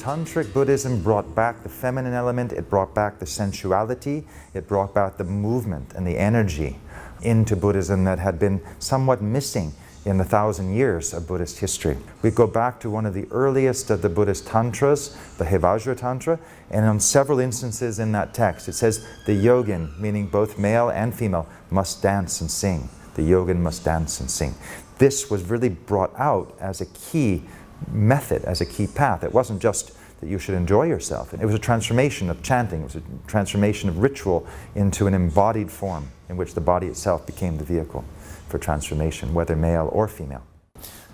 Tantric Buddhism brought back the feminine element, it brought back the sensuality, it brought back the movement and the energy into Buddhism that had been somewhat missing in the 1,000 years of Buddhist history. We go back to one of the earliest of the Buddhist tantras, the Vajrayana Tantra, and on several instances in that text it says the yogin, meaning both male and female, must dance and sing. The yogin must dance and sing. This was really brought out as a key method, as a key path. It wasn't just that you should enjoy yourself. It was a transformation of chanting, it was a transformation of ritual into an embodied form in which the body itself became the vehicle for transformation, whether male or female.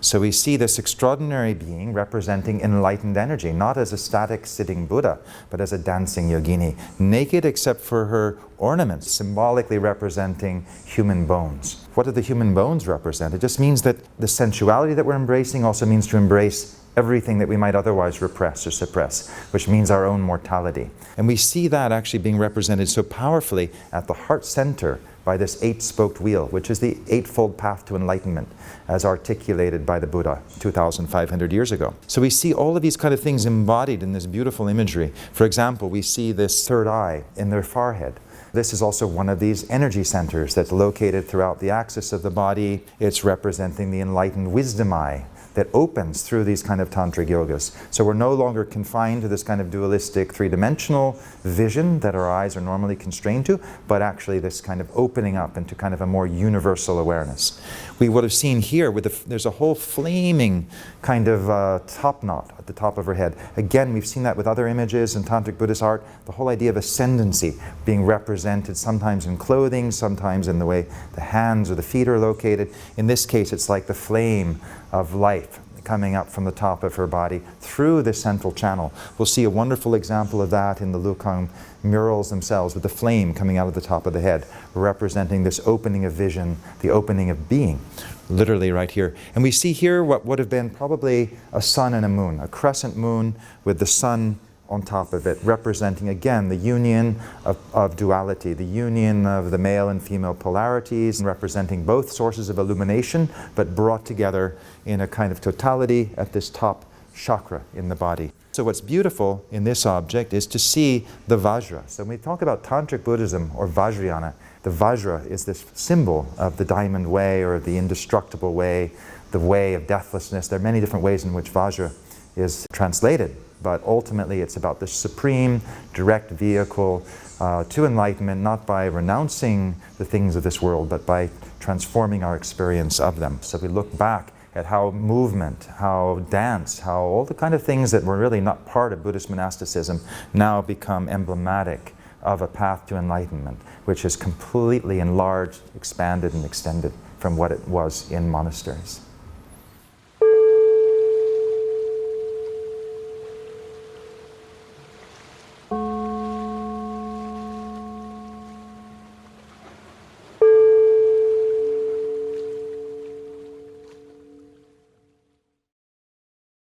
So we see this extraordinary being representing enlightened energy, not as a static sitting Buddha, but as a dancing yogini, naked except for her ornaments, symbolically representing human bones. What do the human bones represent? It just means that the sensuality that we're embracing also means to embrace everything that we might otherwise repress or suppress, which means our own mortality. And we see that actually being represented so powerfully at the heart center by this eight-spoked wheel, which is the eightfold path to enlightenment, as articulated by the Buddha 2,500 years ago. So we see all of these kind of things embodied in this beautiful imagery. For example, we see this third eye in their forehead. This is also one of these energy centers that's located throughout the axis of the body. It's representing the enlightened wisdom eye that opens through these kind of tantric yogas. So we're no longer confined to this kind of dualistic three-dimensional vision that our eyes are normally constrained to, but actually this kind of opening up into kind of a more universal awareness. We would have seen here, there's a whole flaming kind of top knot at the top of her head. Again, we've seen that with other images in Tantric Buddhist art, the whole idea of ascendancy being represented sometimes in clothing, sometimes in the way the hands or the feet are located. In this case, it's like the flame of life coming up from the top of her body through the central channel. We'll see a wonderful example of that in the Lukhang murals themselves, with the flame coming out of the top of the head, representing this opening of vision, the opening of being, literally right here. And we see here what would have been probably a sun and a moon, a crescent moon with the sun on top of it, representing again the union of duality, the union of the male and female polarities, and representing both sources of illumination, but brought together in a kind of totality at this top chakra in the body. So what's beautiful in this object is to see the Vajra. So when we talk about Tantric Buddhism or Vajrayana, the Vajra is this symbol of the diamond way or the indestructible way, the way of deathlessness. There are many different ways in which Vajra is translated, but ultimately it's about the supreme, direct vehicle to enlightenment, not by renouncing the things of this world, but by transforming our experience of them. So we look back at how movement, how dance, how all the kind of things that were really not part of Buddhist monasticism now become emblematic of a path to enlightenment, which is completely enlarged, expanded, and extended from what it was in monasteries.